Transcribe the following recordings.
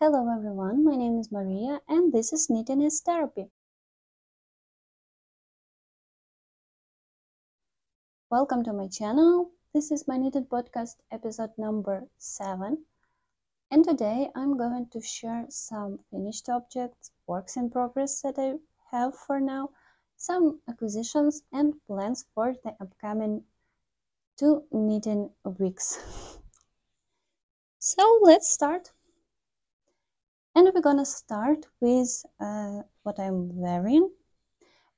Hello everyone, my name is Maria and this is Knitting is Therapy. Welcome to my channel. This is my knitted podcast episode number 7, and today I'm going to share some finished objects, works in progress that I have for now, some acquisitions and plans for the upcoming 2 knitting weeks. So let's start. And we're gonna start with what I'm wearing.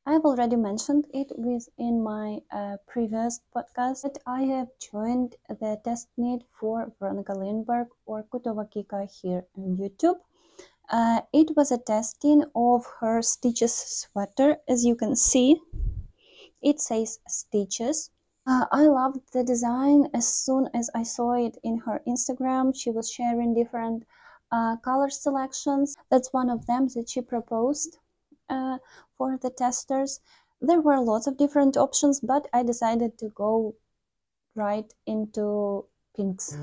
I've already mentioned it within my previous podcast that I have joined the test knit for Veronica Lindberg or Kutova Kika here on YouTube. It was a testing of her Stitches sweater. As you can see, it says Stitches. I loved the design as soon as I saw it in her Instagram. She was sharing different color selections. That's one of them that she proposed for the testers. There were lots of different options, but I decided to go right into pinks.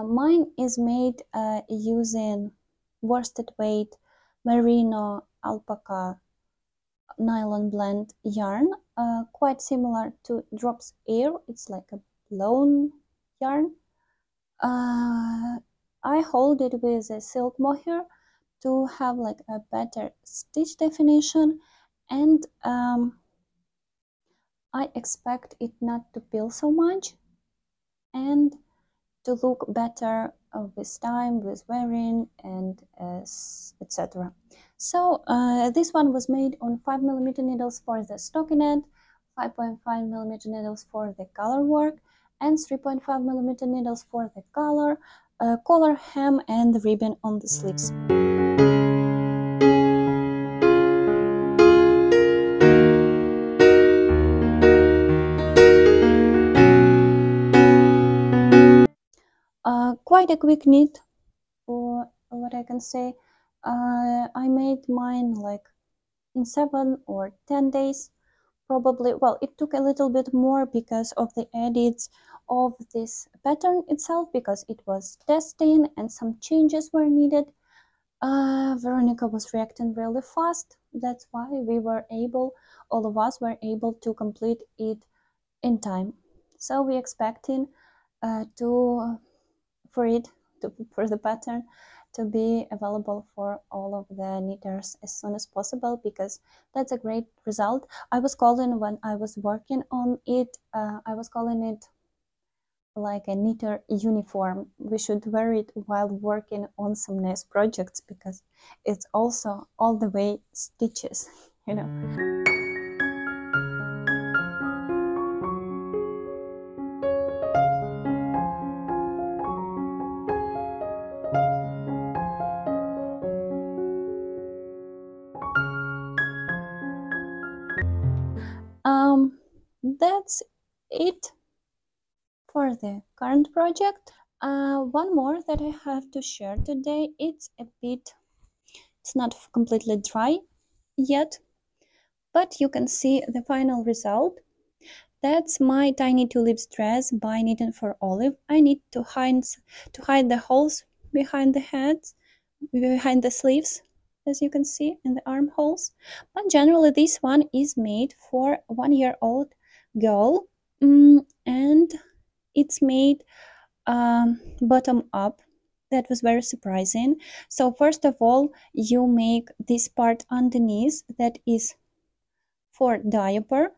Mine is made using worsted weight merino alpaca nylon blend yarn, quite similar to Drops Air. It's like a blown yarn. I hold it with a silk mohair to have like a better stitch definition, and I expect it not to peel so much and to look better with time, with wearing, and etc. So this one was made on 5mm needles for the stockinette, 5.5mm needles for the color work, and 3.5mm needles for the collar hem, and the ribbon on the sleeves. Quite a quick knit, or what I can say. I made mine like in 7 or 10 days, probably. Well, it took a little bit more because of the edits of this pattern itself, because it was testing and some changes were needed. Veronica was reacting really fast. That's why we were able, all of us were able to complete it in time. So we expecting for the pattern to be available for all of the knitters as soon as possible, because that's a great result. I was calling, when I was working on it, I was calling it like a knitter uniform. We should wear it while working on some nice projects, because it's also all the way stitches, you know. That's it for the current project. One more that I have to share today, it's not completely dry yet, but you can see the final result. That's my tiny tulips dress by Knitting for Olive. I need to hide the holes behind the heads, behind the sleeves, as you can see, in the armholes. But generally this one is made for 1-year-old girl, and it's made bottom up. That was very surprising. So first of all, you make this part underneath that is for diaper,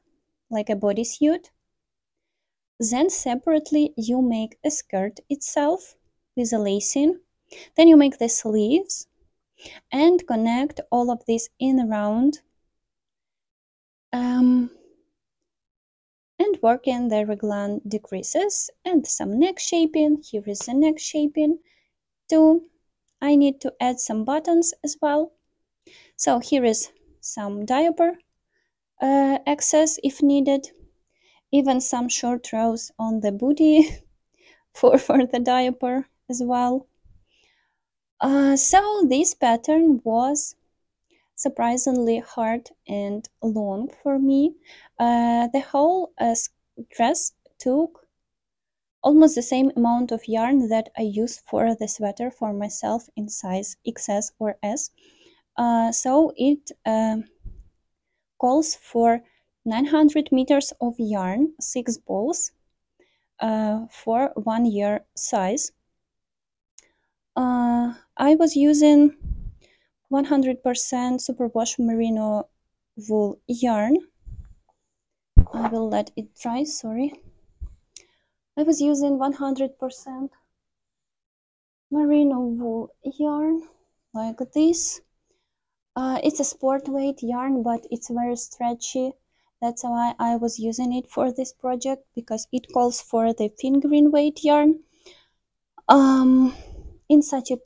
like a bodysuit. Then separately you make a skirt itself with a lacing. Then you make the sleeves and connect all of this in around, and work in the raglan decreases and some neck shaping. Here is the neck shaping too. I need to add some buttons as well. So here is some diaper excess if needed, even some short rows on the booty for the diaper as well. So this pattern was surprisingly hard and long for me. The whole dress took almost the same amount of yarn that I used for the sweater for myself in size XS or S. So it calls for 900 meters of yarn, 6 balls, for 1 year size. I was using 100% superwash merino wool yarn. I will let it dry, sorry. I was using 100% merino wool yarn like this. It's a sport weight yarn, but it's very stretchy. That's why I was using it for this project, because it calls for the fingering weight yarn. In such a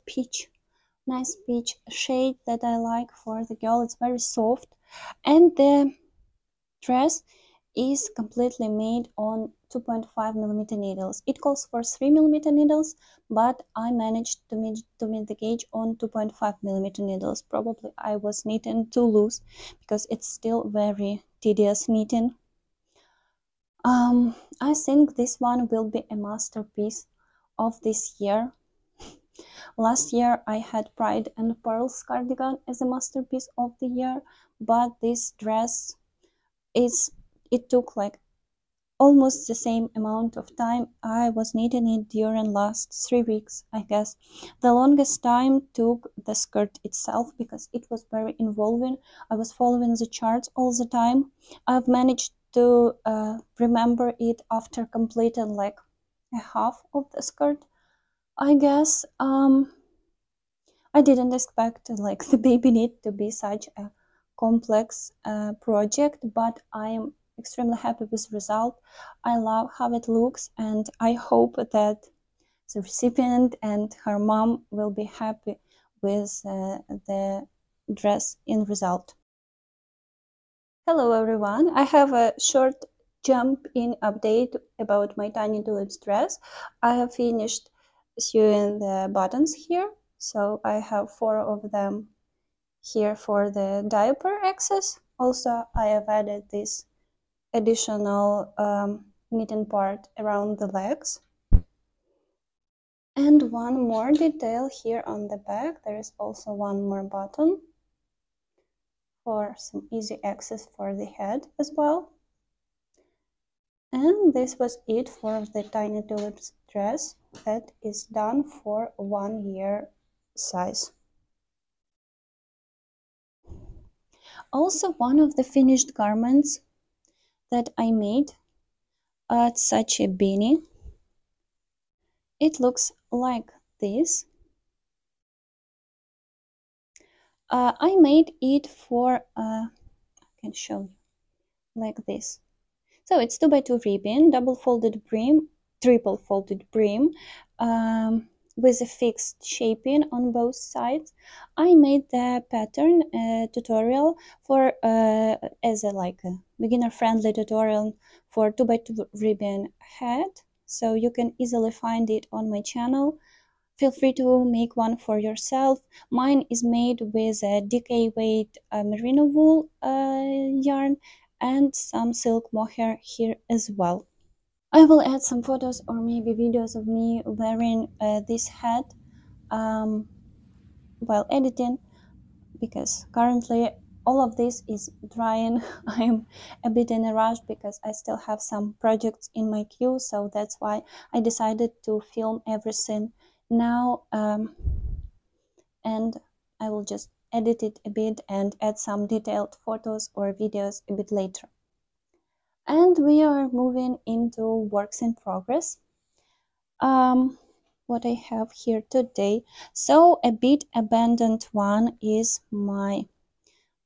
nice peach shade that I like for the girl. It's very soft, and the dress is completely made on 2.5 millimeter needles. It calls for 3 millimeter needles, but I managed to meet the gauge on 2.5 millimeter needles. Probably I was knitting too loose, because it's still very tedious knitting. I think this one will be a masterpiece of this year. Last year I had Pride and Pearls cardigan as a masterpiece of the year, but this dress it took like almost the same amount of time. I was knitting it during last 3 weeks, I guess. The longest time took the skirt itself, because it was very involving. I was following the charts all the time. I've managed to remember it after completing like a half of the skirt, I guess. I didn't expect like the baby knit to be such a complex project, but I am extremely happy with the result. I love how it looks, and I hope that the recipient and her mom will be happy with the dress in result. Hello everyone, I have a short jump in update about my Tiny Tulips dress. I have finished sewing the buttons here, so I have 4 of them here for the diaper access. Also, I have added this additional knitting part around the legs. And one more detail here on the back. There is also one more button for some easy access for the head as well. And this was it for the Tiny Tulips dress that is done for 1 year size. Also, one of the finished garments that I made, it's such a beanie. It looks like this. I made it for, I can show you, like this. So it's 2x2 ribbon, double folded brim, triple folded brim, with a fixed shaping on both sides. I made the pattern tutorial for as a beginner friendly tutorial for 2x2 ribbon hat, so you can easily find it on my channel. Feel free to make one for yourself. Mine is made with a DK weight merino wool yarn and some silk mohair here as well. I will add some photos or maybe videos of me wearing this hat while editing, because currently all of this is drying. I'm a bit in a rush because I still have some projects in my queue, so that's why I decided to film everything now, and I will just edit it a bit and add some detailed photos or videos a bit later. And we are moving into works in progress. What I have here today, so a bit abandoned one is my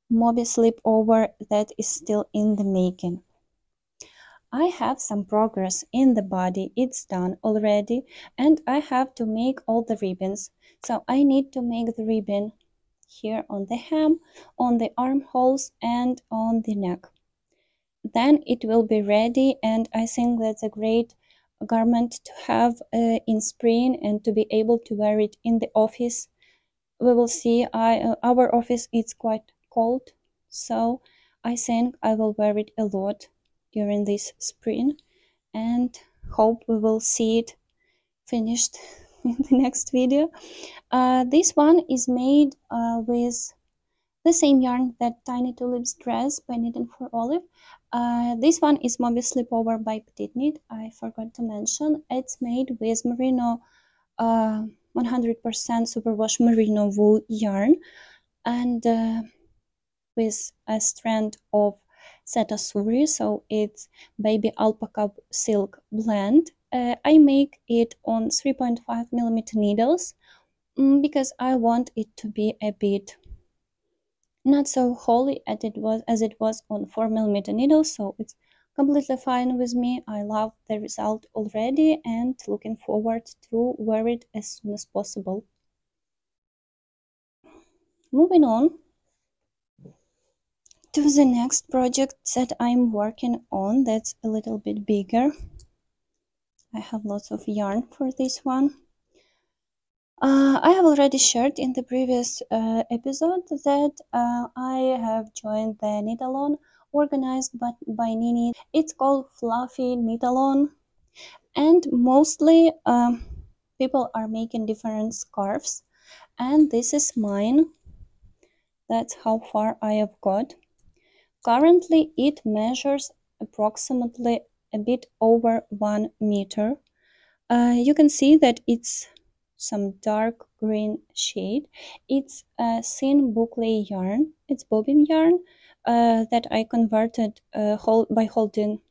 Moby Slipover that is still in the making. I have some progress in the body, it's done already, and I have to make all the ribbons. So I need to make the ribbon here on the hem, on the armholes, and on the neck. Then it will be ready, and I think that's a great garment to have in spring and to be able to wear it in the office. We will see. Our office is quite cold, so I think I will wear it a lot during this spring and hope we will see it finished in the next video. This one is made with the same yarn that Tiny Tulips dress by Knit and for Olive. This one is Moby Slipover by PetiteKnit. I forgot to mention it's made with merino 100% superwash merino wool yarn and with a strand of Setasuri, so it's baby alpaca silk blend. I make it on 3.5mm needles because I want it to be a bit not so holy as it was on 4mm needles, so it's completely fine with me. I love the result already and looking forward to wear it as soon as possible. Moving on to the next project that I'm working on, that's a little bit bigger. I have lots of yarn for this one. I have already shared in the previous episode that I have joined the knit along organized by Nini. It's called Fluffy Knit Along, and mostly people are making different scarves, and this is mine. That's how far I have got. Currently it measures approximately a bit over 1 meter. You can see that it's some dark green shade. It's a thin boucle yarn. It's bobbin yarn that I converted by holding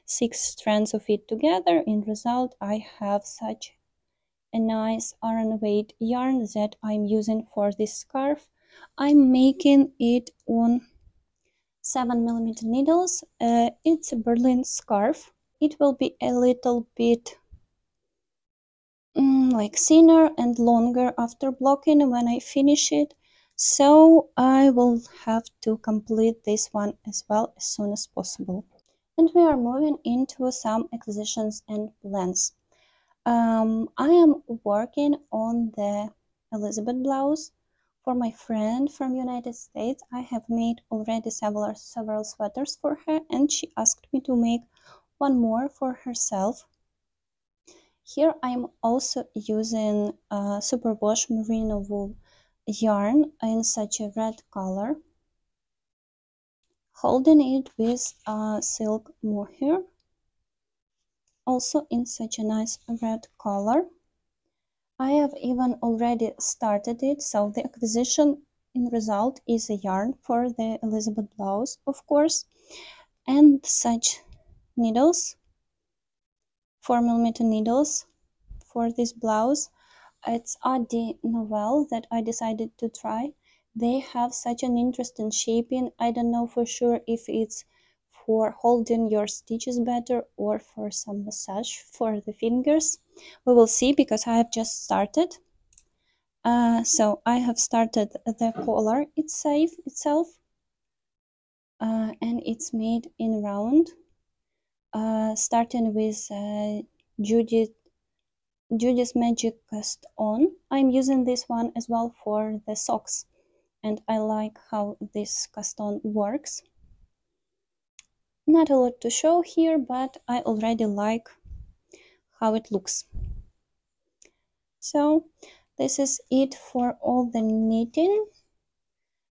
6 strands of it together. In result, I have such a nice iron weight yarn that I'm using for this scarf. I'm making it on 7mm needles. It's a Berlin scarf. It will be a little bit like thinner and longer after blocking when I finish it, so I will have to complete this one as well as soon as possible. And we are moving into some acquisitions and plans. I am working on the Elisabeth blouse for my friend from United States. I have made already several sweaters for her, and she asked me to make one more for herself. Here I'm also using superwash merino wool yarn in such a red color, holding it with silk mohair, also in such a nice red color. I have even already started it, so the acquisition in result is a yarn for the Elisabeth blouse, of course, and such needles, 4mm needles for this blouse. It's Adi Novel that I decided to try. They have such an interesting shaping. I don't know for sure if it's for holding your stitches better or for some massage for the fingers. We will see because I have just started. So I have started the collar itself, and it's made in round, starting with Judy's Magic Cast On. I'm using this one as well for the socks, and I like how this cast on works. Not a lot to show here, but I already like how it looks. So this is it for all the knitting.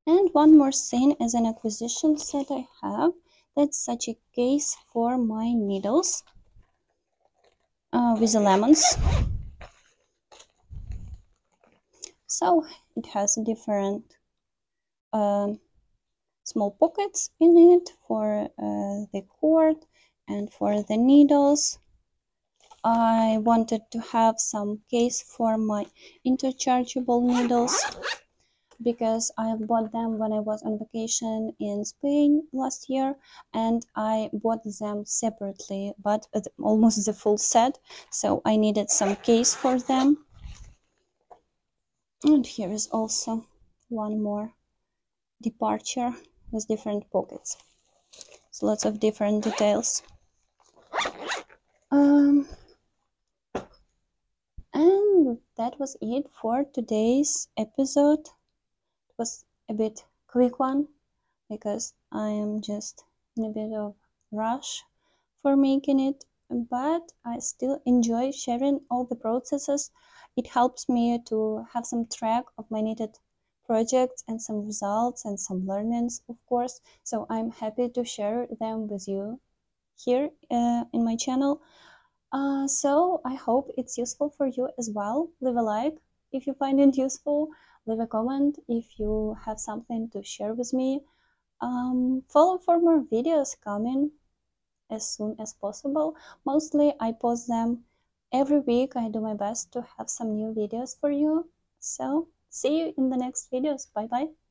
And one more thing as an acquisition that I have, that's such a case for my needles with the lemons. So it has different small pockets in it for the cord and for the needles. I wanted to have some case for my interchangeable needles because I bought them when I was on vacation in Spain last year, and I bought them separately, but almost the full set, so I needed some case for them. And here is also one more departure with different pockets. So lots of different details. And that was it for today's episode. It was a bit quick one because I am just in a bit of rush for making it, but I still enjoy sharing all the processes. It helps me to have some track of my knitted projects and some results and some learnings, of course. So I'm happy to share them with you here in my channel. So I hope it's useful for you as well. Leave a like if you find it useful. Leave a comment if you have something to share with me. Follow for more videos coming as soon as possible. Mostly I post them every week. I do my best to have some new videos for you. So see you in the next videos. Bye bye.